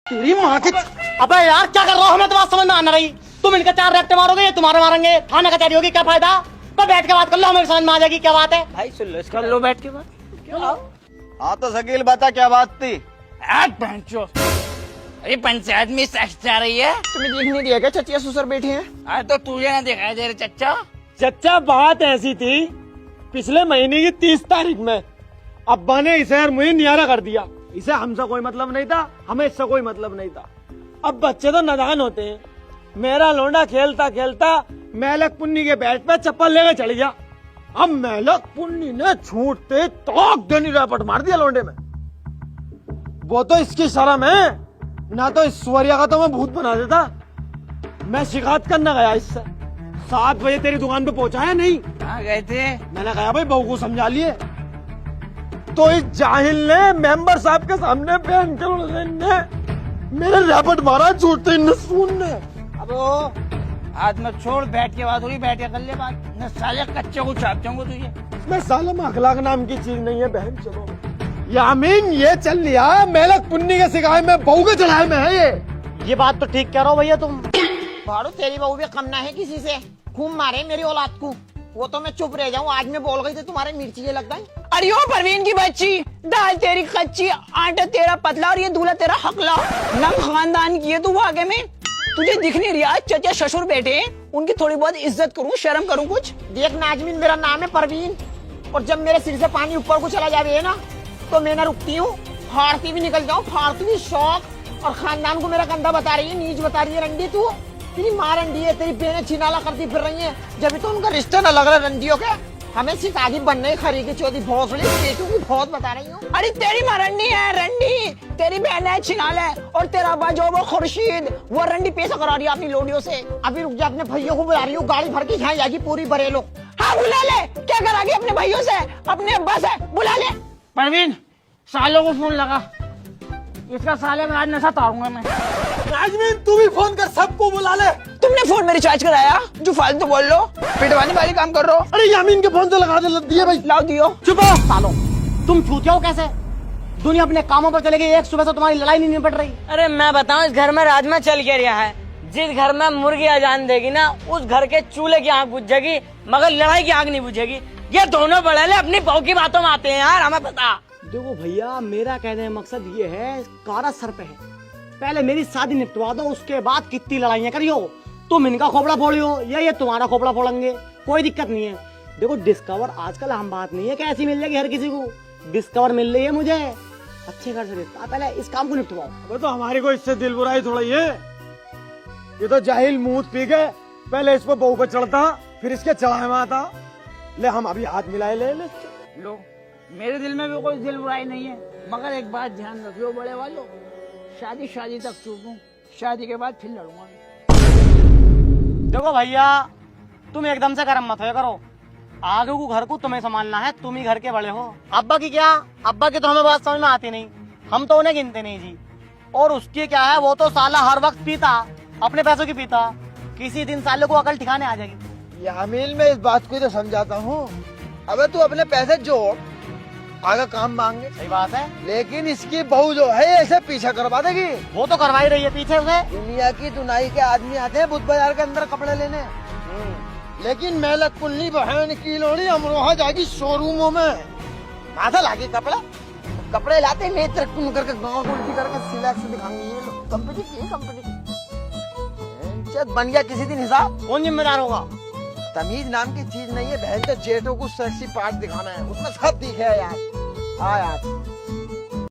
तेरी माँ के। अबे यार क्या कर रहा हो, हमें तो बात समझ में आ ना रही। तुम इनका 4 रैप्टे मारोगे, ये तुम्हारे मारेंगे, थाने कचहरी होगी, क्या फायदा। तो बैठ के बात कर लो, हमें समझ में आ जाएगी क्या बात है। भाई सुन लो, कर लो बैठ के बात। हाँ तो शकील बता क्या बात थी। अरे पंचायत में सेक्स जा रही है, तुम्हें देख नहीं दिया क्या चचिया ससुर बैठे हैं? अरे तो तुझे ना दिखाई दे रहे चच्चा। चच्चा बात ऐसी थी, पिछले महीने की 30 तारीख में अब्बा ने इसे और मुझे नियारा कर दिया। इसे हमसे कोई मतलब नहीं था, हमें इससे कोई मतलब नहीं था। अब बच्चे तो नादान होते हैं। मेरा लोंडा खेलता खेलता मेलक पुन्नी के बैट पे चप्पल लेकर चढ़ गया। अब मेलक पुन्नी ने छूटते तोक देनी रैपट मार दिया लोंडे में। वो तो इसकी शर्म है ना, तो इस सुवरिया का तो मैं भूत बना देता। मैं शिकायत करने गया इससे। 7 बजे तेरी दुकान पे पहुंचाया नहीं। कहाँ गए थे? मैंने कहा भाई बहू को समझा लिए, तो इस जाहिल ने मेंबर साहब के सामने बयान ने मेरे रैपट मारा छूटते नसून ने। अब हाथ में छोड़, बैठ के बात हो रही, बैठ के कर ले बात। न साले कच्चे को छाप जाऊंगा तुझे। इसमें साले में अखलाक नाम की चीज नहीं है बहन। चलो यामीन ये चल लिया, मेलक पुन्नी के सिखाए में बहू के चढ़ाए में है ये बात तो ठीक कह रहे हो भैया तुम। भाड़ू तेरी बहू भी कम ना है किसी से। खूब मारे मेरी औलाद को, वो तो मैं चुप रह जाऊं। आज मैं बोल गई थी तुम्हारे मिर्ची ये लगता है। अरे ओ परवीन की बच्ची, दाल तेरी कच्ची, आटा तेरा पतला और ये दूल्हा तेरा हकला। नंग खानदान की है तू वाकई में। तुझे दिख नहीं रहा चचा ससुर बैठे, उनकी थोड़ी बहुत इज्जत करूं, शर्म करूं कुछ। देख नाजमीन, मेरा नाम है परवीन, और जब मेरे सिर से पानी ऊपर को चला जावे ना तो मैं ना रुकती हूँ, फाड़ती भी निकल जाऊँ, फाड़ती भी शौक। और खानदान को मेरा कंधा बता रही है, नीच बता रही है। रंडी तू, तेरी माँ रंडी है, तेरी बहनें छिनाला करती फिर रही है। जब तो उनका रिश्ता न लग रहा रंडियों के, हमें सिर्फ आगे बनने खरी की चौथी भोसड़ी पेटू की बहुत बता रही हूँ। अरे तेरी माँ रंडी है, रंडी तेरी बहन है छिनाल है, और तेरा अब्बा जो वो खुर्शीद, वो रंडी पैसा करा रही है अपनी लोडियों से। अभी रुक जा, अपने भैया को बुला रही हूँ, गाड़ी भर के यहाँ जाएगी पूरी बरेलो। हाँ बुला ले, क्या करागी अपने भाइयों से, अपने अब्बा से, बुला ले। परवीन सालों को फोन लगा, इसका साले में आज नशा तारूंगा मैं। नाजमीन तू भी फोन कर, सबको बुला ले। तुमने फोन में रिचार्ज कराया जो फालतू बोल लो, पिटवाने वाली काम कर रहे हो। अरे यामीन के फोन से लगा दे, दिए भाई। लाओ दियो। चुप हो सालो, तुम छूते हो कैसे। दुनिया अपने कामों पर चले गई, एक सुबह से तुम्हारी लड़ाई नहीं निपट रही। अरे मैं बताऊं, इस घर में राजमा चल के रहा है। जिस घर में मुर्गी अजान देगी ना, उस घर के चूल्हे की आंख बुझ जाएगी, मगर लड़ाई की आंख नहीं बुझेगी। ये दोनों बड़े अपनी बहू की बातों में आते हैं यार, हमें पता। देखो भैया, मेरा कहने का मकसद ये है, कारा सर पे है। पहले मेरी शादी निपटवा दो, उसके बाद कितनी लड़ाइयाँ करियो। तुम इनका खोपड़ा फोड़ियो या ये तुम्हारा खोपड़ा फोड़ेंगे, कोई दिक्कत नहीं है। देखो डिस्कवर आजकल हम बात नहीं है कि ऐसी मिल जाएगी हर किसी को। डिस्कवर मिल रही है मुझे, अच्छे घर से रिश्ता। पहले इस काम को निपटवाओ। अबे तो हमारी को इससे दिल बुराई थोड़ा ही है। ये तो जाहिल मुंह पी गए, पहले इस पर बहू पे चढ़ता, फिर इसके चढ़ाए में आता। ले हम अभी हाथ मिलाए, ले लो, मेरे दिल में भी कोई दिल बुराई नहीं है, मगर एक बात ध्यान रखियो बड़े वालों, शादी तक चुप हूँ, शादी के बाद फिर लड़ूंगा। देखो भैया, तुम एकदम से गर्म मत हो करो। आगे को घर को तुम्हें संभालना है, तुम ही घर के बड़े हो। अब्बा की क्या, अब्बा की तो हमें बात समझ में आती नहीं, हम तो उन्हें गिनते नहीं जी। और उसकी क्या है, वो तो साला हर वक्त पीता, अपने पैसों की पीता। किसी दिन साले को अकल ठिकाने आ जाएगी। यामील मैं इस बात को तो समझाता हूँ। अबे तू अपने पैसे जोड़, आगे काम मांगे। सही बात है, लेकिन इसकी बहू जो है ऐसे पीछा करवा देगी। वो तो करवाई रही है पीछे उसे। दुनिया की दुनाई के आदमी आते हैं बुध बाजार के अंदर कपड़े लेने, लेकिन मेलक पुन्नी बहन की लोड़ी अमरोहा जाएगी शोरूमों में। माथा लागे कपड़े लाते नेत्र कुन करके गाँव उल्टी करके सिलेक्ट से दिखाएंगे। ये लोग कंपनी बन गया किसी दिन हिसाब। कौन जिम्मेदार होगा। तमीज नाम की चीज नहीं है बहन, तो जेठों को सेक्सी पार्ट दिखाना है, उसमें सब दिखे यार। हाँ यार।